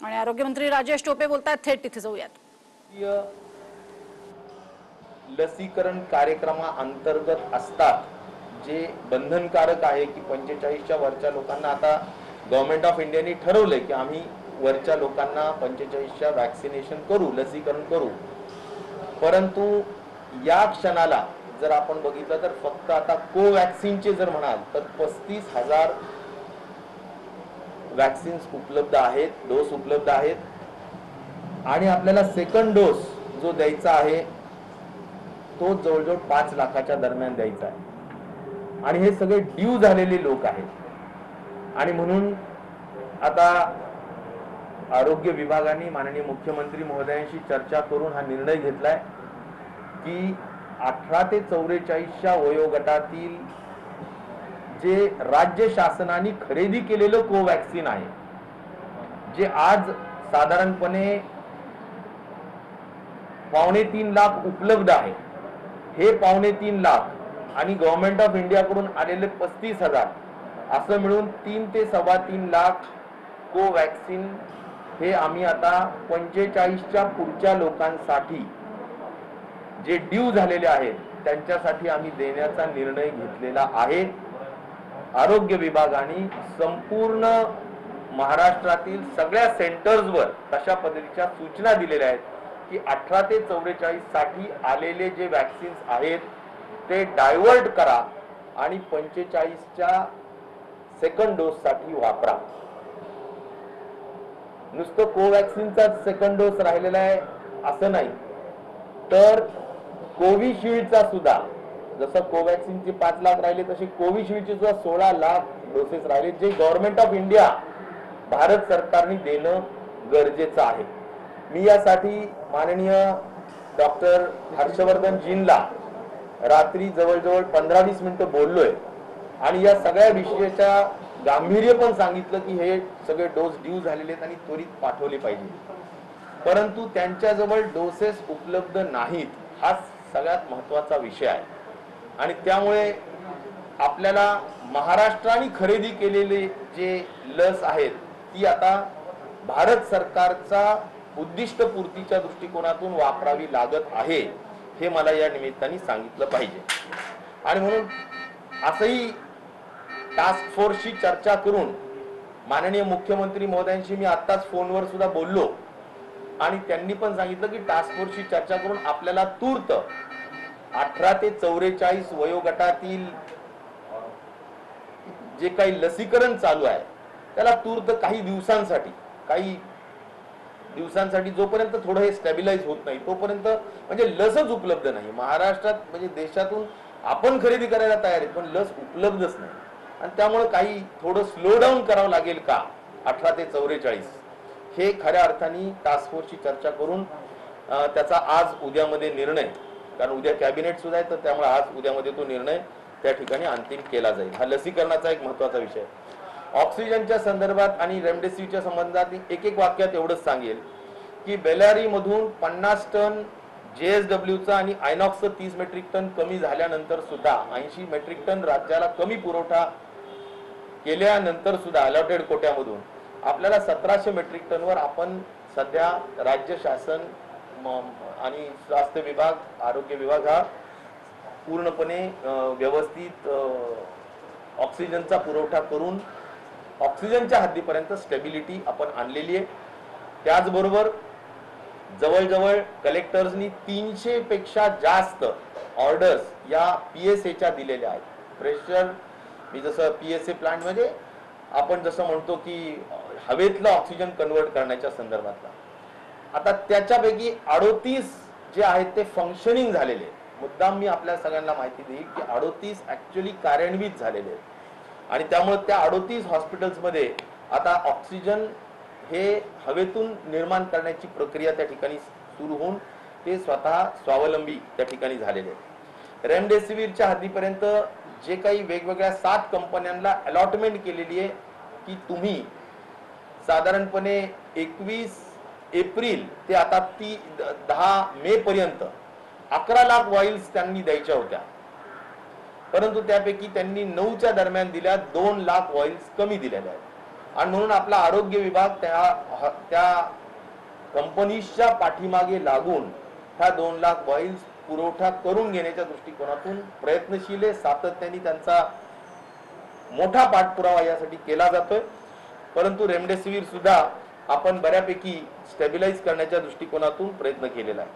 आणि आरोग्यमंत्री राजेश टोपे बोलतात, थेट तिथे जाऊयात. लसीकरण कार्यक्रमाअंतर्गत असतात जे बंधनकारक आहे की 45च्या वरच्या लोकांना आता गव्हर्नमेंट ऑफ इंडियाने ठरवलंय की आम्ही वरच्या लोकांना 45च्या वॅक्सिनेशन करू, लसीकरण करू. परंतु या क्षणाला जर आपण बघितलं तर फक्त आता कोवॅक्सिनचे जर म्हणाल तर 35,000 वॅक्सिन्स उपलब्ध आहेत, डोस उपलब्ध आहेत. आणि आपल्याला सेकंड डोस जो द्यायचा आहे तो जवळजवळ 5 लाखाच्या दरम्यान द्यायचा आहे. आणि हे सगळे ड्यू झालेले लोक आहेत. आणि म्हणून आता आरोग्य विभागाने माननीय मुख्यमंत्री महोदयांशी चर्चा करून हा निर्णय घेतलाय की 18 ते 44च्या वयोगटातील जे राज्य शासनाने खरेदी केलेलं कोवॅक्सिन आहे, जे आज साधारणपणे 2.25 लाख उपलब्ध आहे, हे 2.25 लाख आणि गव्हर्नमेंट ऑफ इंडिया कडून आलेले 35,000 असं मिळून 3 ते 3.25 लाख कोवॅक्सिन हे आम्ही आता 45च्या पुढच्या लोकांसाठी जे ड्यू झालेले आहेत त्यांच्यासाठी आम्ही देण्याचा निर्णय घेतलेला आहे. आरोग्य विभागाने संपूर्ण महाराष्ट्रातील सगळ्या सेंटर्सवर तशा पद्धतीच्या सूचना दिलेल्या आहेत की 18 ते 44 साठी आलेले जे वॅक्सिन्स आहेत ते डायव्हर्ट करा आणि 45च्या सेकंड डोस साठी वापरा. नुसतं कोवॅक्सिनचा सेकंड डोस राहिलेला आहे असं नाही, तर कोविशिल्डचा सुद्धा, जसं कोवॅक्सिनचे 5 लाख राहिले तसे कोविशिल्डचे सुद्धा 16 लाख डोसेस राहिले, जे गव्हर्नमेंट ऑफ इंडिया भारत सरकारने देणं गरजेचं आहे. मी यासाठी माननीय डॉक्टर हर्षवर्धन जींना रात्री जवळजवळ 15-20 मिनिटं बोललोय आणि या सगळ्या विषयाच्या गांभीर्य पण सांगितलं की हे सगळे डोस ड्यू झालेले आहेत आणि त्वरित पाठवले पाहिजे. परंतु त्यांच्याजवळ डोसेस उपलब्ध नाहीत, हा सगळ्यात महत्वाचा विषय आहे. आणि त्यामुळे आपल्याला महाराष्ट्राने खरेदी केलेले जे लस आहेत ती आता भारत सरकारचा उद्दिष्ट पूर्तीच्या दृष्टिकोनातून वापरावी लागत आहे, हे मला या निमित्ताने सांगितलं पाहिजे. आणि म्हणून असंही टास्क फोर्सची चर्चा करून माननीय मुख्यमंत्री महोदयांशी मी आत्ताच फोनवर सुद्धा बोललो आणि त्यांनी पण सांगितलं की टास्क फोर्सची चर्चा करून आपल्याला तूर्त 18 ते 44 वयोगटातील जे काही लसीकरण चालू आहे त्याला तूर्त काही दिवसांसाठी जोपर्यंत थोडं हे स्टॅबिलाइज होत नाही तोपर्यंत, म्हणजे लसच उपलब्ध नाही महाराष्ट्रात, म्हणजे देशातून आपण खरेदी करायला तयार आहेत पण लस उपलब्धच नाही. आणि त्यामुळे काही थोडं स्लो डाऊन करावं लागेल का 18 ते 44, हे खऱ्या अर्थाने टास्क फोर्सची चर्चा करून त्याचा आज उद्यामध्ये निर्णय, कारण उद्या कॅबिनेट सुद्धा आहे तर त्यामुळे आज उद्यामध्ये तो निर्णय त्या ठिकाणी अंतिम केला जाईल. हा लसीकरणाचा एक महत्वाचा विषय. ऑक्सिजनच्या संदर्भात आणि रेमडेसिवीरच्या संबंधात एक वाक्यात एवढंच सांगेल की बेलारी मधून 50 टन JSWचा आणि आयनॉक्सचं 30 मेट्रिक टन कमी झाल्यानंतर सुद्धा 80 मेट्रिक टन राज्याला कमी पुरवठा केल्यानंतर सुद्धा अलॉटेड कोट्यामधून आपल्याला 1700 मेट्रिक टनवर आपण सध्या राज्य शासन आणि स्वास्थ्य विभाग, आरोग्य विभाग हा पूर्णपणे व्यवस्थित ऑक्सिजनचा पुरवठा करून ऑक्सिजनच्या हद्दीपर्यंत स्टेबिलिटी आपण आणलेली आहे. त्याचबरोबर जवळजवळ कलेक्टर्सनी 300 पेक्षा जास्त ऑर्डर्स या PSAच्या दिलेल्या आहेत. प्रेशर, मी जसं PSA प्लांट म्हणजे आपण जसं म्हणतो की हवेतलं ऑक्सिजन कन्वर्ट करण्याच्या संदर्भातला, आता त्याच्यापैकी 38 जे आहेत ते फंक्शनिंग झालेले आहेत. मुद्दाम मी आपल्या सगळ्यांना माहिती देईल की 38 ऍक्च्युअली कार्यान्वित झालेले आहेत. आणि त्यामुळे त्या 38 हॉस्पिटल्समध्ये आता ऑक्सिजन हे हवेतून निर्माण करण्याची प्रक्रिया त्या ठिकाणी सुरू होऊन ते स्वतः स्वावलंबी त्या ठिकाणी झालेले आहेत. रेमडेसिवीरच्या हद्दीपर्यंत जे काही वेगवेगळ्या 7 कंपन्यांना अलॉटमेंट केलेली आहे की तुम्ही साधारणपणे 21 एप्रिल ते आता 10 मे पर्यंत 11 लाख वॉइल्स त्यांनी द्यायच्या होत्या, परंतु त्यापैकी त्यांनी 9च्या दरम्यान दिल्या, 2 लाख वॉइल्स कमी दिलेल्या आहेत. आणि म्हणून आपला आरोग्य विभाग त्या कंपनीच्या पाठीमागे लागून ह्या 2 लाख वाईल्स पुरवठा करून घेण्याच्या दृष्टिकोनातून प्रयत्नशील आहे. सातत्याने त्यांचा मोठा पाठपुरावा यासाठी केला जातोय. परंतु रेमडेसिवीर सुद्धा आपण बऱ्यापैकी स्टॅबिलाइज करण्याच्या दृष्टिकोनातून प्रयत्न केलेला आहे.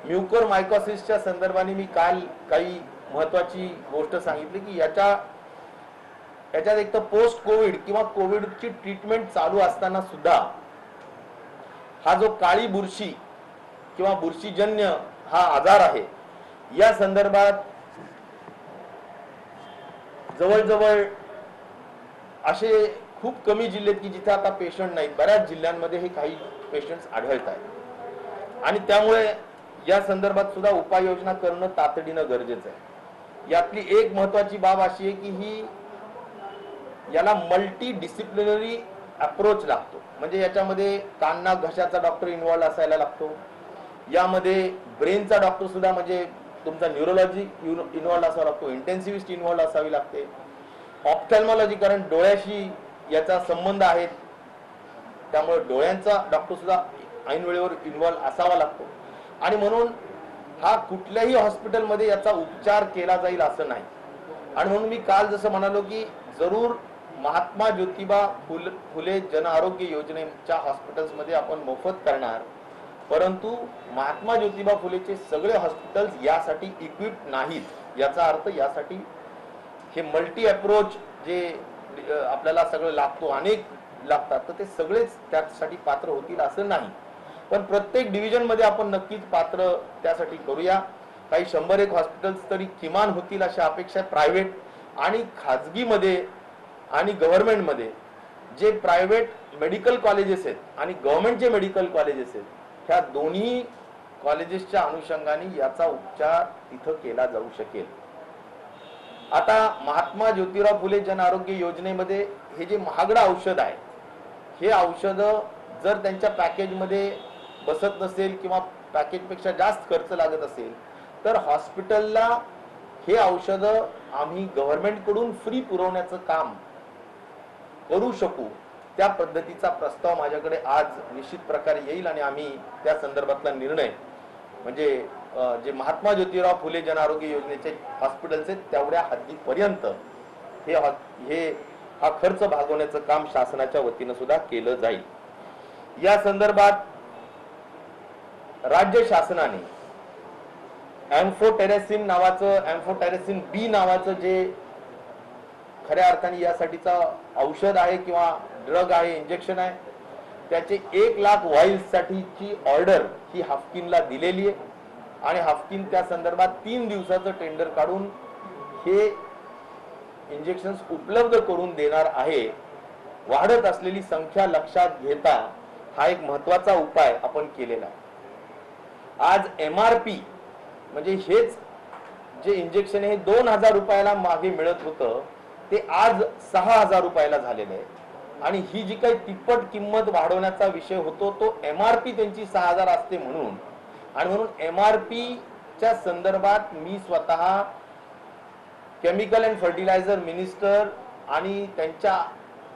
म्युकर मायकोसिसच्या संदर्भाने मी काल काही महत्वाची गोष्ट सांगितली की याच्यात एक तर पोस्ट कोविड किंवा कोविडची ट्रीटमेंट चालू असताना सुद्धा हा जो काळी बुरशी किंवा बुरशीजन्य हा आजार आहे, या संदर्भात जवळजवळ असे खूप कमी जिल्हे की जिथे आता पेशंट नाहीत, बऱ्याच जिल्ह्यांमध्ये हे काही पेशंट्स आढळत आहेत आणि त्यामुळे या संदर्भात सुद्धा उपाययोजना करणं तातडीनं गरजेचं आहे. यातली एक महत्वाची बाब अशी आहे की याला मल्टी डिसिप्लिनरी अप्रोच लागतो. म्हणजे याच्यामध्ये कान नाक घशाचा डॉक्टर इन्व्हॉल्व असायला लागतो, यामध्ये ब्रेनचा डॉक्टर सुद्धा म्हणजे तुमचा न्यूरोलॉजी इन्व्हॉल्व असावा लागतो, इंटेन्सिव्हिस्ट इन्व्हॉल्व असावी लागते, ऑप्थॅल्मॉलॉजी कारण डोळ्याशी याचा संबंध आहे त्यामुळे डोळ्यांचा डॉक्टर सुद्धा ऐन वेळेवर इन्व्हॉल्व असावा लागतो. आणि म्हणून हा कुठल्याही हॉस्पिटलमध्ये याचा उपचार केला जाईल असं नाही. आणि म्हणून मी काल जसं म्हणालो की जरूर महात्मा ज्योतिबा फुले जन आरोग्य योजनेच्या हॉस्पिटल्समध्ये आपण मोफत करणार, परंतु महात्मा ज्योतिबा फुलेचे सगळे हॉस्पिटल्स यासाठी इक्विप्ड नाहीत. याचा अर्थ यासाठी हे मल्टी अप्रोच जे आपल्याला सगळं लागतो, अनेक लागतात, तर ते सगळेच त्यासाठी पात्र होतील असं नाही. पण प्रत्येक डिव्हिजन मध्ये आपण नक्कीच पात्र त्यासाठी करूया. काही 100-1 हॉस्पिटल्स तरी किमान होतील अशी अपेक्षा आहे. प्रायव्हेट आणि खाजगीमध्ये आणि गव्हर्नमेंटमध्ये जे प्रायव्हेट मेडिकल कॉलेजेस आहेत आणि गव्हर्नमेंटचे मेडिकल कॉलेजेस आहेत, ह्या दोन्ही कॉलेजेसच्या अनुषंगाने याचा उपचार तिथं केला जाऊ शकेल. आता महात्मा ज्योतिराव फुले जन आरोग्य योजनेमध्ये हे जे महागडं औषध आहे, हे औषध जर त्यांच्या पॅकेजमध्ये बसत नसेल किंवा पॅकेजपेक्षा जास्त खर्च लागत असेल तर हॉस्पिटलला हे औषध आम्ही गव्हर्नमेंटकडून फ्री पुरवण्याचं काम करू शकू. त्या पद्धतीचा प्रस्ताव माझ्याकडे आज निश्चित प्रकारे येईल आणि आम्ही त्या संदर्भातला निर्णय म्हणजे जे महात्मा ज्योतिराव फुले जन आरोग्य योजनेचे हॉस्पिटल्स आहेत तेवढ्या हद्दीपर्यंत हा खर्च भागवण्याचं काम शासनाच्या वतीनं सुद्धा केलं जाईल. या संदर्भात राज्य शासनाने एम्फोटेरेसिन बी नावाचं जे खऱ्या अर्थाने यासाठीचा औषध आहे किंवा ड्रग आहे, इंजेक्शन आहे, त्याचे 1 लाख वाईल्स साठीची ऑर्डर ही हाफकिनला दिलेली आहे आणि हाफकिन त्या संदर्भात 3 दिवसाचं टेंडर काढून हे इंजेक्शन्स उपलब्ध करून देणार आहे. वाढत असलेली संख्या लक्षात घेता हा एक महत्वाचा उपाय आपण केलेला आहे. आज MRP म्हणजे हेच जे इंजेक्शन हे 2000 रुपयाला मागे मिळत होतं ते आज 6000 रुपयाला झालेलं आहे आणि ही जी काही तिप्पट किंमत वाढवण्याचा विषय होतो तो MRP त्यांची 6000 असते म्हणून. आणि म्हणून MRP च्या संदर्भात मी स्वतः केमिकल अँड फर्टिलायझर मिनिस्टर आणि त्यांच्या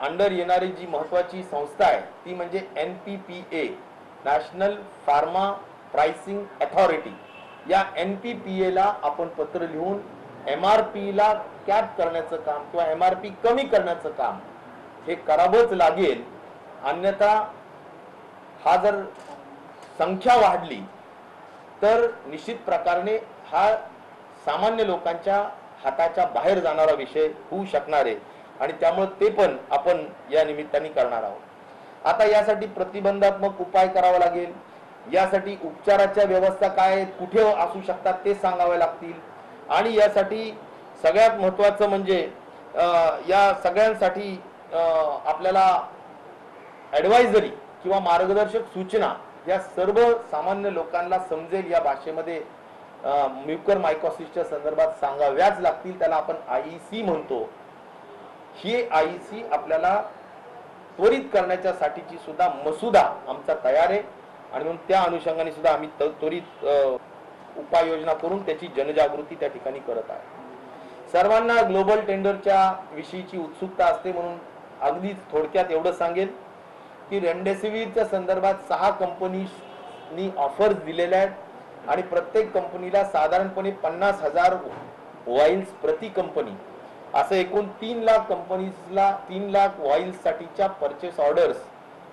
अंडर येणारी जी महत्वाची संस्था आहे ती म्हणजे NPPA national pharma pricing authority, या NPPA ला आपण पत्र लिहून MRP ला कॅप करण्याचं काम किंवा MRP कमी करण्याचं काम हे करावंच लागेल. अन्यथा हा जर संख्या वाढली तर निश्चित प्रकारे हा सामान्य लोकांच्या हाताच्या बाहेर जाणारा विषय होऊ शकणार आहे आणि त्यामुळे ते पण आपण या निमित्ताने करणार आहोत. आता यासाठी प्रतिबंधात्मक उपाय करावा लागेल. यासाठी उपचाराच्या व्यवस्था काय कुठे असू शकतात ते सांगावे लागतील आणि यासाठी सगळ्यात महत्त्वाचं म्हणजे या सगळ्यांसाठी आपल्याला ॲडवायझरी किंवा मार्गदर्शक सूचना या सर्व सामान्य लोकांना समजेल या भाषेमध्ये म्युकर मायकोसिसच्या संदर्भात सांगाव्याच लागतील. त्याला आपण IEC म्हणतो. ही IEC आपल्याला त्वरित करण्याच्या साठीची सुद्धा मसुदा आमचा तयार आहे आणि म्हणून त्या अनुषंगाने सुद्धा आम्ही त्वरित उपाययोजना करून त्याची जनजागृती त्या ठिकाणी करत आहे. सर्वांना ग्लोबल टेंडरच्या विषयीची उत्सुकता असते म्हणून अगदी थोडक्यात एवढं सांगेल की रेमडेसिवीरच्या संदर्भात 6 कंपनीनी ऑफर्स दिलेल्या आहेत आणि प्रत्येक कंपनीला साधारणपणे 50,000 वाईल्स प्रति कंपनी, असं एकूण 3 लाख कंपनीजला 3 लाख वाईल्स साठीच्या परचेस ऑर्डर्स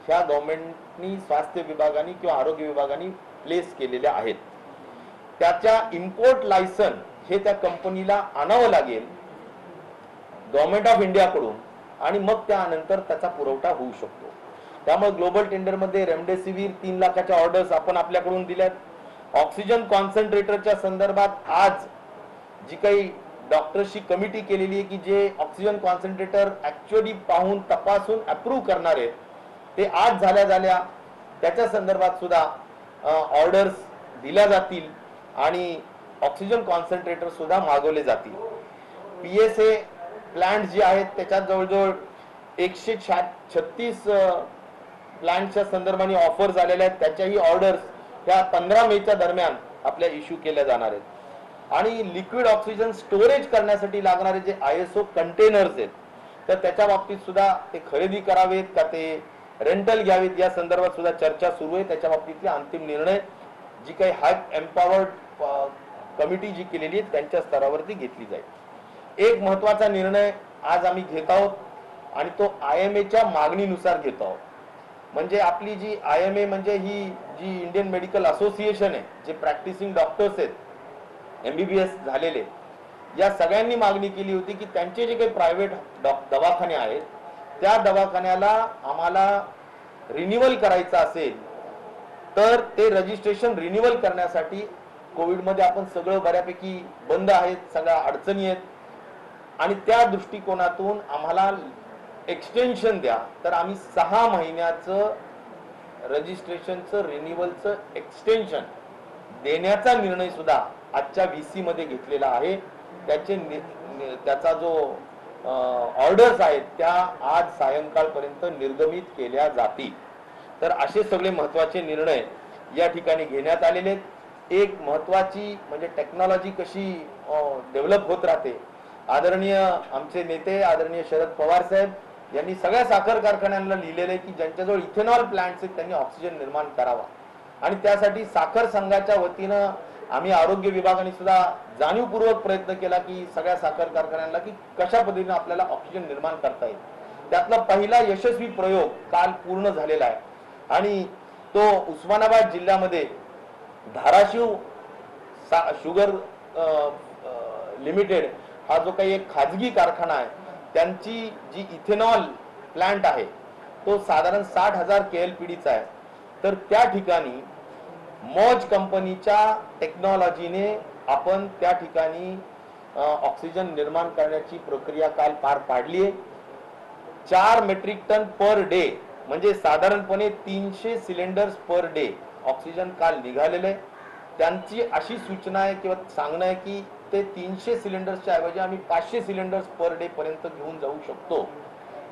ह्या गव्हर्नमेंटनी स्वास्थ्य विभागाने किंवा आरोग्य विभागाने प्लेस केलेल्या आहेत. त्याच्या इम्पोर्ट लायसन हे त्या कंपनीला आणावं लागेल गव्हर्नमेंट ऑफ इंडियाकडून आणि मग त्यानंतर त्याचा पुरवठा होऊ शकतो. त्यामुळे ग्लोबल टेंडरमध्ये रेमडेसिवीर 3 लाखाच्या ऑर्डर्स आपण आपल्याकडून दिल्यात. ऑक्सिजन कॉन्सन्ट्रेटरच्या संदर्भात आज जी काही डॉक्टर्सची कमिटी केलेली आहे की जे ऑक्सिजन कॉन्सन्ट्रेटर ऍक्च्युअली पाहून तपासून अप्रूव्ह करणार आहेत ते आज झाल्या त्याच्या संदर्भात सुद्धा ऑर्डर्स दिल्या जातील आणि ऑक्सिजन कॉन्सन्ट्रेटर सुद्धा मागवले जातील. PSA प्लांट जे आहेत त्याच्यात जवळजवळ 136 प्लांटच्या संदर्भाने ऑफर झालेल्या आहेत. त्याच्याही ऑर्डर्स त्या 15 मेच्या दरम्यान आपल्या इश्यू केल्या जाणार आहेत. आणि लिक्विड ऑक्सिजन स्टोरेज करण्यासाठी लागणारे जे ISO कंटेनर्स आहेत तर त्याच्या बाबतीत सुद्धा ते खरेदी करावेत का ते रेंटल घ्यावेत या संदर्भात सुद्धा चर्चा सुरू आहे. त्याच्या बाबतीतले अंतिम निर्णय जी काही हाय एम्पॉवर्ड कमिटी जी केलेली आहे त्यांच्या स्तरावरती घेतली जाईल. एक महत्वाचा निर्णय आज आम्ही घेत आहोत आणि तो IMAच्या मागणीनुसार घेत आहोत. म्हणजे आपली जी IMA म्हणजे ही जी इंडियन मेडिकल असोसिएशन आहे, जे प्रॅक्टिसिंग डॉक्टर्स आहेत MBBS झालेले, या सगळ्यांनी मागणी केली होती की त्यांचे जे काही प्रायव्हेट दवाखाने आहेत त्या दवाखान्याला आम्हाला रिन्युअल करायचं असेल तर ते रजिस्ट्रेशन रिन्युअल करण्यासाठी कोविडमध्ये आपण सगळं बऱ्यापैकी बंद आहेत, सगळ्या अडचणी आहेत आणि त्या दृष्टिकोनातून आम्हाला एक्सटेन्शन द्या. तर आम्ही 6 महिन्याचं रजिस्ट्रेशनचं रिन्युअलचं एक्सटेन्शन देण्याचा निर्णय सुद्धा आजच्या VC मध्ये घेतलेला आहे. त्याचा जो ऑर्डर्स आहेत त्या आज सायंकाळपर्यंत निर्गमित केल्या जातील. तर असे सगळे महत्वाचे निर्णय या ठिकाणी घेण्यात आलेले आहेत. एक महत्वाची म्हणजे टेक्नॉलॉजी कशी डेव्हलप होत राहते. आदरणीय आमचे नेते आदरणीय शरद पवार साहेब यांनी सगळ्या साखर कारखान्यांना लिहिलेलं आहे की ज्यांच्याजवळ इथेनॉल प्लांट्स आहेत त्यांनी ऑक्सिजन निर्माण करावा आणि त्यासाठी साखर संघाच्या वतीनं आम्ही आरोग्य विभागाने सुद्धा जाणीवपूर्वक प्रयत्न केला की सगळ्या साखर कारखान्यांना की कशा पद्धतीने आपल्याला ऑक्सिजन निर्माण करता येईल. त्यातला पहिला यशस्वी प्रयोग काल पूर्ण झालेला आहे आणि तो उस्मानाबाद जिल्ह्यामध्ये धाराशिव शुगर लिमिटेड हा जो काही एक खाजगी कारखाना आहे त्यांची जी इथेनॉल प्लांट आहे तो साधारण 60,000 KLPDचा आहे. तर त्या ठिकाणी मौज कंपनीच्या टेक्नॉलॉजीने आपण त्या ठिकाणी ऑक्सिजन निर्माण करण्याची प्रक्रिया काल पार पाडली आहे. 4 मेट्रिक टन पर डे म्हणजे साधारणपणे 300 सिलेंडर्स पर डे ऑक्सिजन काल निघालेले. त्यांची अशी सूचना आहे किंवा सांगणं आहे की ते 300 सिलेंडर्सच्या ऐवजी आम्ही 500 सिलेंडर्स पर डे पर्यंत घेऊन जाऊ शकतो.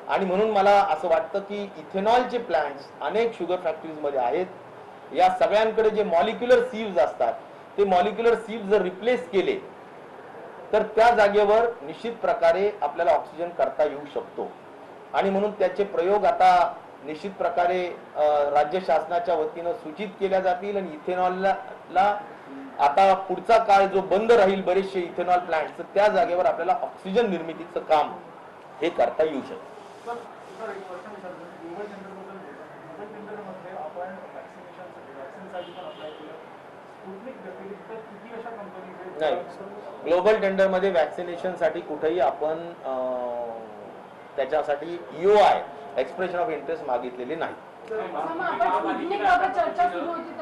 आणि म्हणून मला असं वाटतं की इथेनॉलचे प्लांट्स अनेक शुगर फॅक्टरीज मध्ये आहेत. या सगळ्यांकडे जे मॉलिक्युलर सीव्ज असतात ते मॉलिक्युलर सीव्ज जर रिप्लेस केले तर त्या जागेवर निश्चित प्रकारे आपल्याला ऑक्सिजन करता येऊ शकतो. आणि म्हणून त्याचे प्रयोग आता निश्चित प्रकारे राज्य शासनाच्या वतीनं सूचित केल्या जातील आणि इथेनॉलला आता पुढचा काळ जो बंद राहील बरेचसे इथेनॉल प्लांट त्या जागेवर आपल्याला ऑक्सिजन निर्मितीचं काम हे करता येऊ शकतं. नाही, ग्लोबल टेंडर मध्ये वॅक्सिनेशन साठी कुठेही आपण त्याच्यासाठी EOI एक्सप्रेशन ऑफ इंटरेस्ट मागितलेली नाही.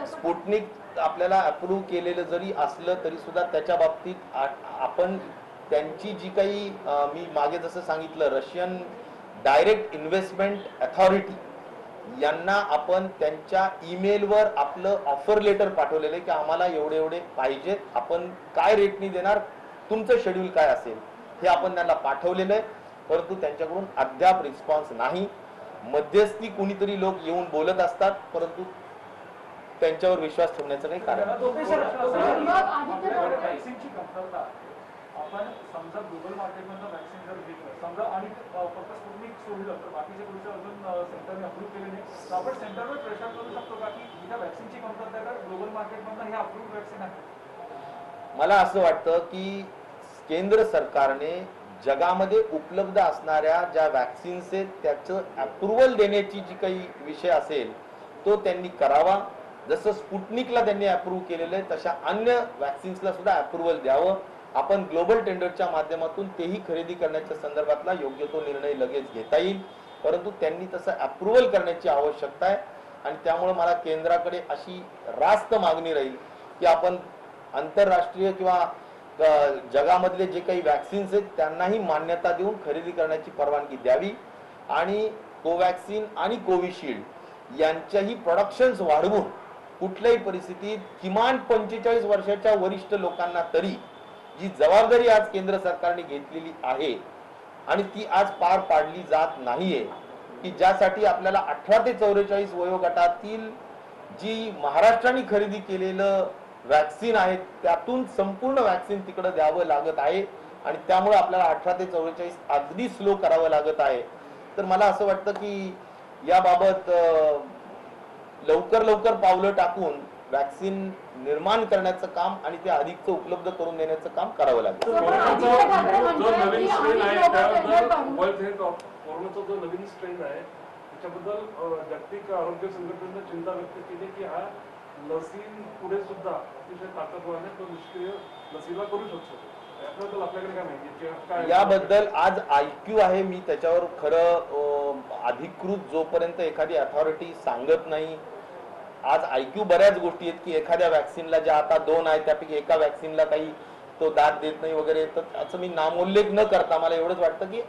स्पुटनिक आपल्याला अप्रूव्ह केलेलं जरी असलं तरी सुद्धा त्याच्या बाबतीत आपण त्यांची जी काही मी मागे जसं सांगितलं रशियन डायरेक्ट इन्व्हेस्टमेंट अथॉरिटी यांना आपण त्यांच्या ईमेलवर आपलं ऑफर लेटर पाठवलेलं आहे की आम्हाला एवढे एवढे पाहिजेत, आपण काय रेटनी देणार, तुमचं शेड्यूल काय असेल हे आपण त्यांना पाठवलेलं आहे. परंतु त्यांच्याकडून अद्याप रिस्पॉन्स नाही. मध्यस्थी कुणीतरी लोक येऊन बोलत असतात परंतु त्यांच्यावर विश्वास ठेवण्याचं काही कारण आपण समजा ग्लोबल मार्केटमधनं वॅक्सिन जर घेतलं समजा आणि फक्त स्पुटनिक सोडलं तर बाकीचे पुढचे अजून सेंटरने अप्रूव्ह केले नाही तर आपण सेंटरवर प्रेशर करू शकतो का की इथं वॅक्सिनची कमतरता आहे तर ग्लोबल मार्केटमधनं हे अप्रूव्ह वॅक्सिन आहे? मला असं वाटतं की केंद्र सरकारने जगामध्ये उपलब्ध असणाऱ्या ज्या वॅक्सिन्स आहेत त्याचं अप्रुव्हल देण्याची जी काही विषय असेल तो त्यांनी करावा. जसं स्पुटनिकला त्यांनी अप्रूव्ह केलेलं आहे तशा अन्य वॅक्सिन्सला सुद्धा अप्रुव्हल द्यावं. आपण ग्लोबल टेंडरच्या माध्यमातून तेही खरेदी करण्याच्या संदर्भातला योग्य तो निर्णय लगेच घेता येईल, परंतु त्यांनी तसं अप्रुव्हल करण्याची आवश्यकता आहे. आणि त्यामुळे मला केंद्राकडे अशी रास्त मागणी राहील की आपण आंतरराष्ट्रीय किंवा जगामधले जे काही वॅक्सिन्स आहेत त्यांनाही मान्यता देऊन खरेदी करण्याची परवानगी द्यावी आणि कोवॅक्सिन आणि कोविशिल्ड यांच्याही प्रोडक्शन्स वाढवून कुठल्याही परिस्थितीत किमान 45 वर्षाच्या वरिष्ठ लोकांना तरी जी जबाबदारी आज केंद्र सरकारने घेतलेली आहे आणि ती आज पार पाडली जात नाहीये की ज्यासाठी आपल्याला 18 ते 44 वयोगटातील जी महाराष्ट्राने खरेदी केलेलं वॅक्सिन आहे त्यातून संपूर्ण वॅक्सिन तिकडे द्यावं लागत आहे आणि त्यामुळे आपल्याला 18 ते 44 अगदी स्लो करावं लागत आहे. तर मला असं वाटतं की याबाबत लवकर पावलं टाकून वॅक्सिन निर्माण करण्याचं काम आणि ते अधिकचं उपलब्ध करून देण्याचं काम करावं लागेल. जो नवीन स्ट्रेन आहे त्याबद्दल वर्ल्ड हेल्थ कोरोनाचा जो नवीन स्ट्रेन आहे त्याच्याबद्दल जागतिक आरोग्य संघटनेने चिंता व्यक्त केली की हा लसी पुढे सुद्धा अतिशय ताकदवार तो निष्क्रिय लसीला करू शकतो. याबद्दल आपल्याकडे काय माहिती? याबद्दल आज IQ आहे, मी त्याच्यावर खरं अधिकृत जोपर्यंत एखादी अथॉरिटी सांगत नाही. आज IQ बऱ्याच गोष्टी आहेत की एखाद्या वॅक्सिनला ज्या आता 2 आहेत त्यापैकी एका वॅक्सिनला काही तो दाद देत नाही वगैरे, तर त्याचं मी नामोल्लेख न करता मला एवढंच वाटतं की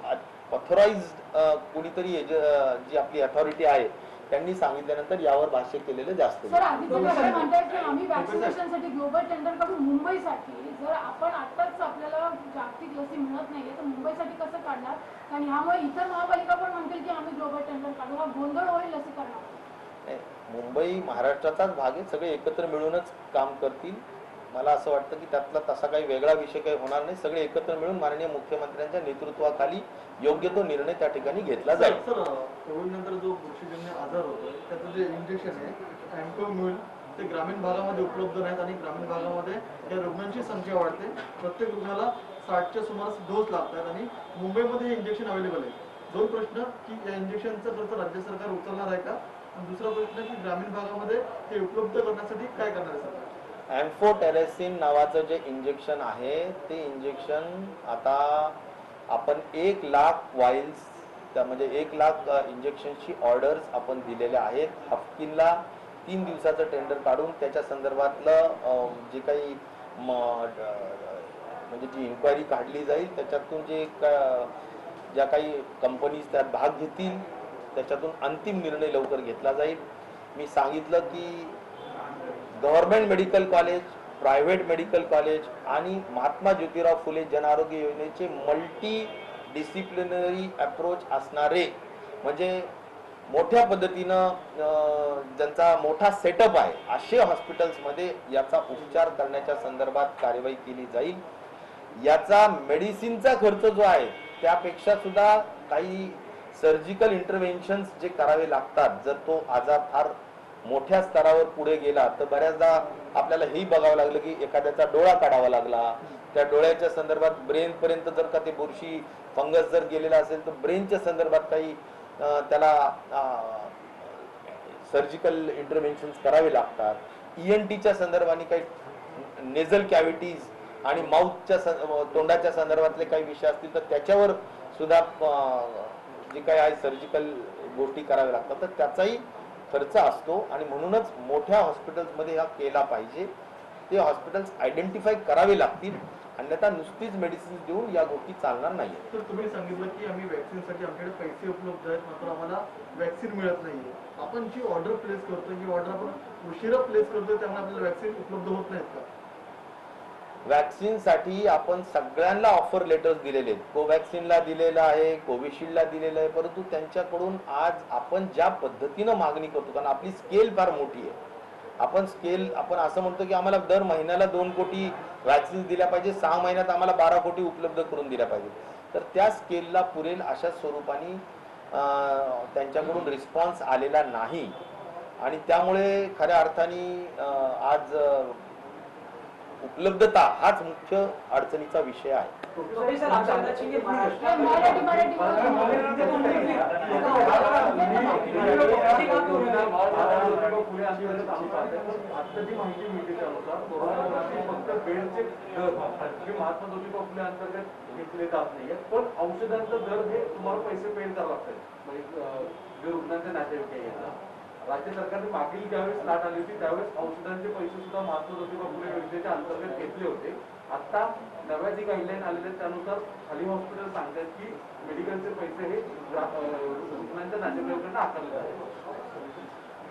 ऑथराइज्ड कुणीतरी जी आपली अथॉरिटी आहे त्यांनी सांगितल्यानंतर यावर भाष्य केलेलं जास्त. सर आदित्य ठाकरे म्हणतात की आम्ही वॅक्सिनेशनसाठी ग्लोबल टेंडर काढून मुंबईसाठी जर आपण आताच आपल्याला जागतिक लसी मिळत नाहीये तर मुंबईसाठी कसं काढणार आणि ह्यामुळे इतर महापालिका पण म्हणतील की आम्ही ग्लोबल टेंडर काढू, हा गोंधळ होईल लसीकरणात. मुंबई महाराष्ट्राचाच भाग आहे, सगळे एकत्र मिळूनच काम करतील. मला असं वाटतं की त्यातला तसा काही वेगळा विषय काही होणार नाही. सगळे एकत्र मिळून माननीय मुख्यमंत्र्यांच्या नेतृत्वाखाली योग्य तो निर्णय त्या ठिकाणी घेतला जाईल. सर कोविड नंतर जो बुरशीजन्य आजार होतो त्याचं जे इंजेक्शन आहे अँटोम्युल ते ग्रामीण भागामध्ये उपलब्ध नाहीत आणि ग्रामीण भागामध्ये या रुग्णांची संख्या वाढते. प्रत्येक रुग्णाला 60च्या सुमारास डोस लागतात आणि मुंबईमध्ये हे इंजेक्शन अवेलेबल आहे. 2 प्रश्न की या इंजेक्शनचा खर्च राज्य सरकार उचलणार आहे का आणि दुसरा प्रश्न की ग्रामीण भागामध्ये हे उपलब्ध करण्यासाठी काय करणार आहे सरकार? एम्फोटेरेसिन नावाचं जे इंजेक्शन आहे ते इंजेक्शन आता आपण 1 लाख वाईल्स म्हणजे 1 लाख इंजेक्शनची ऑर्डर्स आपण दिलेल्या आहेत. हफकिनला 3 दिवसाचं टेंडर काढून त्याच्या संदर्भातलं जे काही म्हणजे जी इन्क्वायरी काढली जाईल त्याच्यातून ज्या काही कंपनीज त्यात भाग घेतील त्याच्यातून अंतिम निर्णय लवकर घेतला जाईल. मी सांगितलं की government medical college, private medical college आणि महात्मा ज्योतिराव फुले जन आरोग्य योजनेचे मल्टी डिसिप्लिनरी अप्रोच असणारे म्हणजे मोठ्या पद्धतीनं ज्यांचा मोठा सेटअप आहे असे हॉस्पिटल्समध्ये याचा उपचार करण्याच्या संदर्भात कार्यवाही केली जाईल. याचा मेडिसिनचा खर्च जो आहे त्यापेक्षा सुद्धा काही सर्जिकल इंटरव्हेन्शन्स जे करावे लागतात जर तो आजार फार मोठ्या स्तरावर पुढे गेला तर बऱ्याचदा आपल्याला हेही बघावं लागलं की एखाद्याचा डोळा काढावा लागला. त्या डोळ्याच्या संदर्भात ब्रेन पर्यंत जर का ते बुरशी फंगस जर गेलेला असेल तर ब्रेनच्या संदर्भात काही त्याला सर्जिकल इंटरव्हेन्शन्स करावे लागतात. ENTच्या संदर्भाने काही नेझल कॅव्हिटीज आणि माउथच्या तोंडाच्या संदर्भातले काही विषय असतील तर त्याच्यावर सुद्धा जे काही आहे सर्जिकल गोष्टी कराव्या लागतात तर त्याचाही खर्च असतो आणि म्हणूनच मोठ्या हॉस्पिटल्समध्ये हा केला पाहिजे. ते हॉस्पिटल्स आयडेंटिफाय करावे लागतील अन्यथा नुसतीच मेडिसिन देऊन या गोष्टी चालणार नाही. तर तुम्ही सांगितलं की आम्ही वॅक्सिनसाठी आमच्याकडे पैसे उपलब्ध आहेत मात्र आम्हाला वॅक्सिन मिळत नाहीये. आपण जी ऑर्डर प्लेस करतो ही ऑर्डर आपण उशिरा प्लेस करतोय त्यामुळे आपल्याला वॅक्सिन उपलब्ध होत नाहीत का? वॅक्सिनसाठी आपण सगळ्यांना ऑफर लेटर्स दिलेले आहेत. कोवॅक्सिनला दिलेलं आहे, कोविशिल्डला दिलेलं आहे, परंतु त्यांच्याकडून आज आपण ज्या पद्धतीनं मागणी करतो कारण आपली स्केल फार मोठी आहे आपण स्केल आपण असं म्हणतो की आम्हाला दर महिन्याला 2 कोटी वॅक्सिन दिल्या पाहिजे, 6 महिन्यात आम्हाला 12 कोटी उपलब्ध करून दिल्या पाहिजे. तर त्या स्केलला पुरेल अशा स्वरूपाने त्यांच्याकडून रिस्पॉन्स आलेला नाही आणि त्यामुळे खऱ्या अर्थाने आज उपलब्धता हाच मुख्य अडचणीचा विषय आहे. आत्ताची माहिती मिळते त्यानुसार कोरोनामध्ये फक्त बेडचे दर जे महात्मा ज्योतिबा फुले अंतर्गत घेतले जात नाहीये, पण औषधांचं दर हे तुम्हाला पैसे पेड करावे लागतात. म्हणजे जे रुग्णांचे नातेवाईक आहे यांना राज्य सरकारने मागील ज्यावेळेस लाट आली होती त्यावेळेस औषधांचे पैसे सुद्धा महात्मा ज्योतिबा फुले योजनेच्या अंतर्गत घेतले होते. आता नव्या जी गाईडलाईन आलेले आहेत त्यानुसार खाली हॉस्पिटल सांगतात की मेडिकलचे पैसे हे रुग्णांच्या नातेवाईकांना आकारले जातात.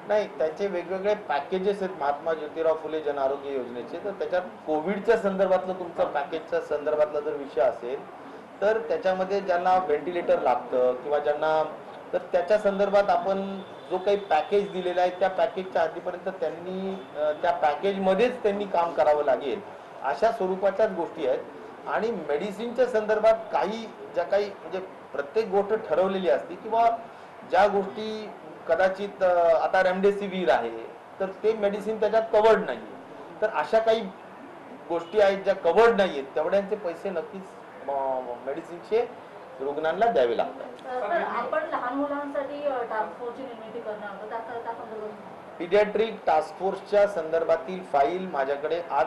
नाही, त्याचे वेगवेगळे पॅकेजेस आहेत महात्मा ज्योतिराव फुले जन आरोग्य योजनेचे. तर त्याच्यात कोविडच्या संदर्भातलं तुमचं पॅकेजच्या संदर्भातला जर विषय असेल तर त्याच्यामध्ये ज्यांना व्हेंटिलेटर लागतं किंवा ज्यांना, तर त्याच्या संदर्भात आपण जो काही पॅकेज दिलेला आहे त्या पॅकेजच्या हद्दीपर्यंत त्यांनी त्या पॅकेजमध्येच त्यांनी काम करावं लागेल अशा स्वरूपाच्याच गोष्टी आहेत. आणि मेडिसिनच्या संदर्भात काही ज्या काही म्हणजे प्रत्येक गोष्ट ठरवलेली असते किंवा ज्या गोष्टी कदाचित आता रेमडेसिवीर आहे तर ते मेडिसिन त्याच्यात कवर्ड नाही, तर अशा काही गोष्टी आहेत ज्या कवर्ड नाही आहेत तेवढ्यांचे पैसे नक्कीच मेडिसिनचे रुग्णांना द्यावे लागतात. आपण लहान मुलांसाठी टास्क फोर्सची निर्मिती करणार आहोत. पीडियाट्रिक टास्क फोर्सच्या संदर्भातील फाईल माझ्याकडे आज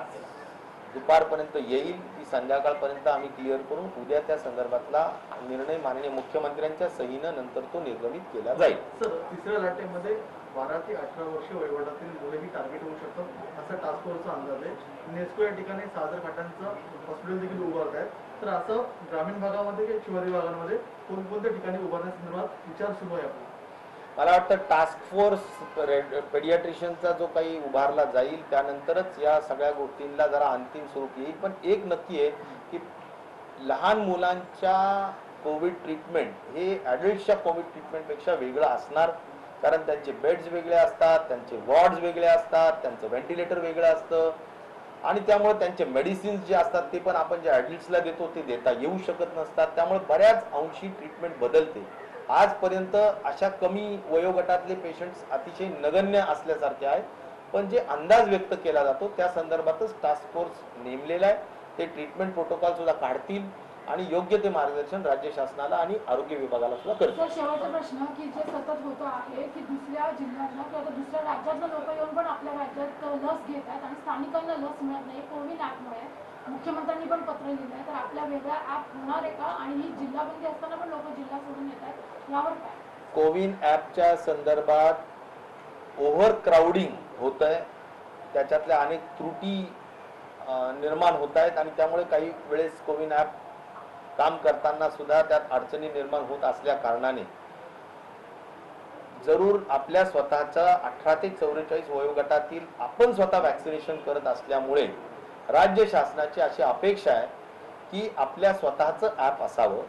दुपारपर्यंत येईल. ती संध्याकाळपर्यंत आम्ही क्लिअर करून उद्या त्या संदर्भातला निर्णय माननीय मुख्यमंत्र्यांच्या सहीनं नंतर तो निर्गमित केला जाईल. सर, तिसऱ्या लाटेमध्ये 12 ते 18 वर्ष वयोगटातील मुलेही टार्गेट होऊ शकतात असा टास्क फोर्सचा अंदाज आहे. नेस्को या ठिकाणी 6000 खाटांचं हॉस्पिटल देखील उभारत आहेत. तर असं ग्रामीण भागामध्ये किंवा शहरी भागांमध्ये कोणकोणत्या ठिकाणी उभारण्यासंदर्भात विचार सुरू आहे? मला वाटतं टास्क फोर्स पेडियाट्रिशियनचा जो काही उभारला जाईल त्यानंतरच या सगळ्या गोष्टींना जरा अंतिम स्वरूप येईल. पण एक नक्की आहे की लहान मुलांच्या कोविड ट्रीटमेंट हे ॲडल्ट्सच्या कोविड ट्रीटमेंटपेक्षा वेगळं असणार, कारण त्यांचे बेड्स वेगळे असतात, त्यांचे वॉर्ड्स वेगळे असतात, त्यांचं व्हेंटिलेटर वेगळं असतं आणि त्यामुळे त्यांचे मेडिसिन्स जे असतात ते पण आपण जे ॲडल्ट्सला देतो ते देता येऊ शकत नसतात. त्यामुळे बऱ्याच अंशी ट्रीटमेंट बदलते. आजपर्यंत अशा कमी वयोगटातले पेशंट्स अतिशय नगण्य असल्यासारखे आहेत, पण जे अंदाज व्यक्त केला जातो त्या संदर्भातच टास्क फोर्स नेमलेला आहे. ते ट्रीटमेंट प्रोटोकॉल सुद्धा काढतील आणि योग्य ते मार्गदर्शन राज्य शासनाला आणि आरोग्य विभागाला सुद्धा करतील. शेवटचा प्रश्न की जे सतत होत आहे की दुसऱ्या जिल्ह्यातला किंवा दुसऱ्या राज्यातलं लोक येऊन पण आपल्या राज्यात लस घेत आहेत आणि स्थानिकांना लस मिळत नाही कोविन ॲपमुळे. मुख्यमंत्र्यांनी पण पत्र लिहिलं आहे, तर आपल्या वेगळा ॲप होणार आहे का? आणि ही जिल्हाबंदी असताना पण लोक जिल्हा सोडून येत आहेत, यावर काय? कोविन ॲपच्या संदर्भात ओव्हर क्राउडिंग होत आहे, त्याच्यातल्या अनेक त्रुटी निर्माण होत आहेत आणि त्यामुळे काही वेळेस कोविन ॲप काम करताना सुद्धा त्यात अडचणी निर्माण होत असल्या कारणाने जरूर आपल्या स्वतःच्या 18 ते 44 वयोगटातील आपण स्वतः वॅक्सिनेशन करत असल्यामुळे राज्य शासनाची अशी अपेक्षा आहे की आपल्या स्वतःचं ॲप असावं.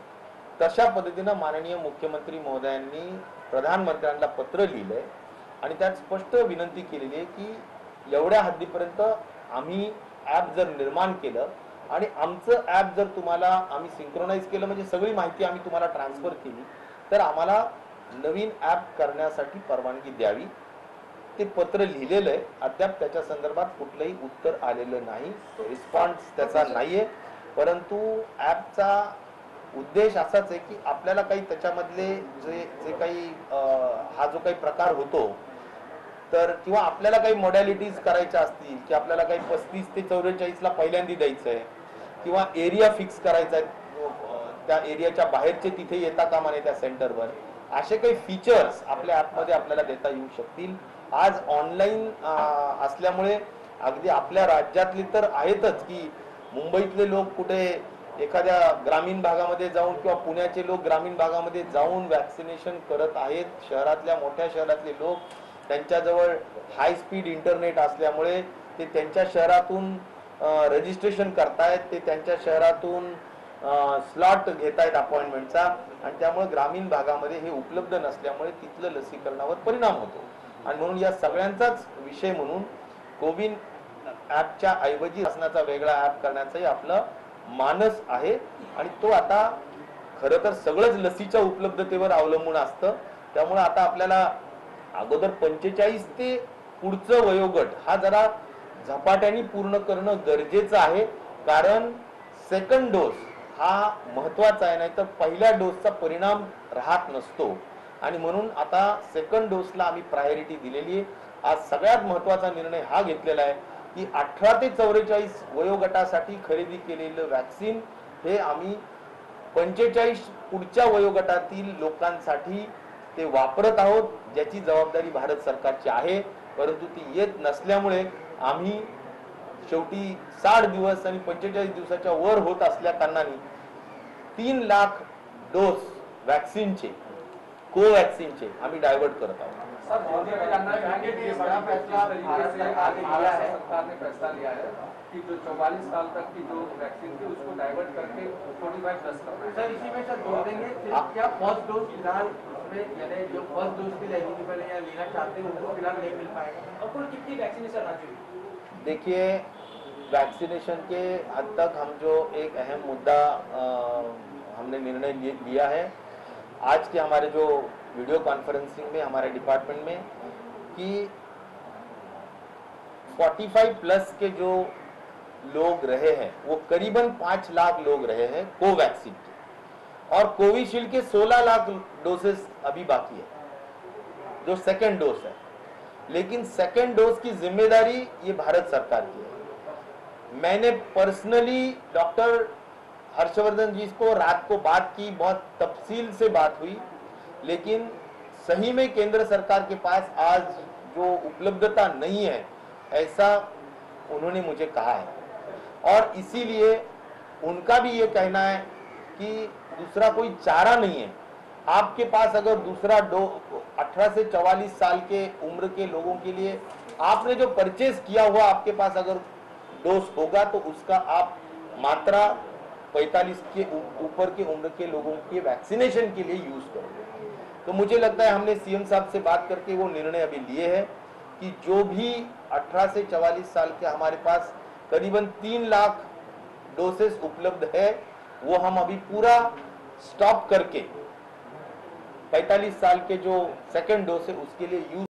तशा पद्धतीनं माननीय मुख्यमंत्री महोदयांनी प्रधानमंत्र्यांना पत्र लिहिलंय आणि त्यात स्पष्ट विनंती केलेली आहे की एवढ्या हद्दीपर्यंत आम्ही ॲप जर निर्माण केलं आणि आमचं ॲप जर तुम्हाला आम्ही सिंक्रोनाइज केलं म्हणजे सगळी माहिती आम्ही तुम्हाला ट्रान्सफर केली तर आम्हाला नवीन ॲप करण्यासाठी परवानगी द्यावी. ते पत्र लिहिलेलं आहे. अद्याप त्याच्या संदर्भात कुठलंही उत्तर आलेलं नाही, रिस्पॉन्स त्याचा नाहीये. परंतु ॲपचा उद्देश असाच आहे की आपल्याला काही त्याच्यामधले जे काही हा जो काही प्रकार होतो तर किंवा आपल्याला काही मॉडॅलिटीज करायच्या असतील की आपल्याला काही 35 ते 44 ला पहिल्यांदा द्यायचं आहे किंवा एरिया फिक्स करायचा आहे, त्या एरियाच्या बाहेरचे तिथे येता कामा नये त्या सेंटरवर, असे काही फीचर्स आपल्या ॲपमध्ये आपल्याला देता येऊ शकतील. आज ऑनलाईन असल्यामुळे अगदी आपल्या राज्यातले तर आहेतच की मुंबईतले लोक कुठे एखाद्या ग्रामीण भागामध्ये जाऊन किंवा पुण्याचे लोक ग्रामीण भागामध्ये जाऊन वॅक्सिनेशन करत आहेत. शहरातल्या मोठ्या शहरातले लोक त्यांच्याजवळ हाय स्पीड इंटरनेट असल्यामुळे ते त्यांच्या शहरातून रजिस्ट्रेशन करतायत, ते त्यांच्या शहरातून स्लॉट घेतायत अपॉइंटमेंटचा आणि त्यामुळे ग्रामीण भागामध्ये हे उपलब्ध नसल्यामुळे तिथलं लसीकरणावर परिणाम होतो. आणि म्हणून या सगळ्यांचाच विषय म्हणून कोविन ॲपच्या ऐवजी शासनाचा वेगळा ॲप करण्याचाही आपलं मानस आहे. आणि तो आता खरं तर सगळंच लसीच्या उपलब्धतेवर अवलंबून असतं. त्यामुळे आता आपल्याला अगोदर 45 ते पुढचं वयोगट हा जरा झपाट्याने पूर्ण करणं गरजेचं आहे. कारण सेकंड डोस हा महत्वाचा आहे, नाही तर पहिल्या डोसचा परिणाम राहत नसतो. आणि म्हणून आता सेकंड डोसला आम्ही प्रायोरिटी दिलेली आहे. आज सगळ्यात महत्वाचा निर्णय हा घेतलेला आहे की 18 ते 44 वयोगटासाठी खरेदी केलेलं वॅक्सिन हे आम्ही 45 पुढच्या वयोगटातील लोकांसाठी ते वापरत आहोत, ज्याची जबाबदारी भारत सरकारची आहे. परंतु ती येत नसल्यामुळे आम्ही शेवटी 60 दिवस आणि 45 दिवसाच्या वर होत असल्या कारणाने 3 लाख डोस वॅक्सिनचे कोवॅक्सिनचे आम्ही डायवर्ट करत आहोत. सर, मोदी का जानना है कि ये बड़ा फैसला भारत सरकार ने फैसला लिया है कि जो 44 साल तक की जो वैक्सीन थी उसको डाइवर्ट करके 45 प्लस करना है। सर, इसी में सर जोड़ देंगे क्या फर्स्ट डोज फिलहाल उसमें यानी जो फर्स्ट डोज के लिए एलिजिबल है या लेना चाहते हैं उनको फिलहाल नहीं मिल पाएगा? और कुल कितनी वैक्सीनेशन राज्य? देखिए, वैक्सीनेशन के हद तक हम जो एक अहम मुद्दा हमने निर्णय लिया है आज के हमारे जो वीडियो कॉन्फ्रेंसिंग में हमारे डिपार्टमेंट में कि 45 प्लस के जो लोग रहे हैं वो करीबन 5 लाख लोग रहे हैं कोवैक्सीन के, और कोविशील्ड के 16 लाख डोसेस अभी बाकी है जो सेकेंड डोज है. लेकिन सेकेंड डोज की जिम्मेदारी ये भारत सरकार की है. मैंने पर्सनली डॉक्टर हर्षवर्धन जी को रात को बात की, बहुत तफसील से बात हुई, लेकिन सही में केंद्र सरकार के पास आज जो उपलब्धता नहीं है ऐसा उन्होंने मुझे कहा है. और इसीलिए उनका भी ये कहना है कि दूसरा कोई चारा नहीं है. आपके पास अगर दूसरा 18 से 44 साल के उम्र के लोगों के लिए आपने जो परचेज किया हुआ आपके पास अगर डोज होगा तो उसका आप मात्रा 45 के ऊपर के उम्र के लोगों के वैक्सीनेशन के लिए यूज करोगे. तो मुझे लगता है हमने सीएम साहब से बात करके वो निर्णय अभी लिए हैं कि जो भी 18 से 44 साल के हमारे पास करीबन 3 लाख डोसेस उपलब्ध है वो हम अभी पूरा स्टॉप करके 45 साल के जो सेकेंड डोज है उसके लिए यूज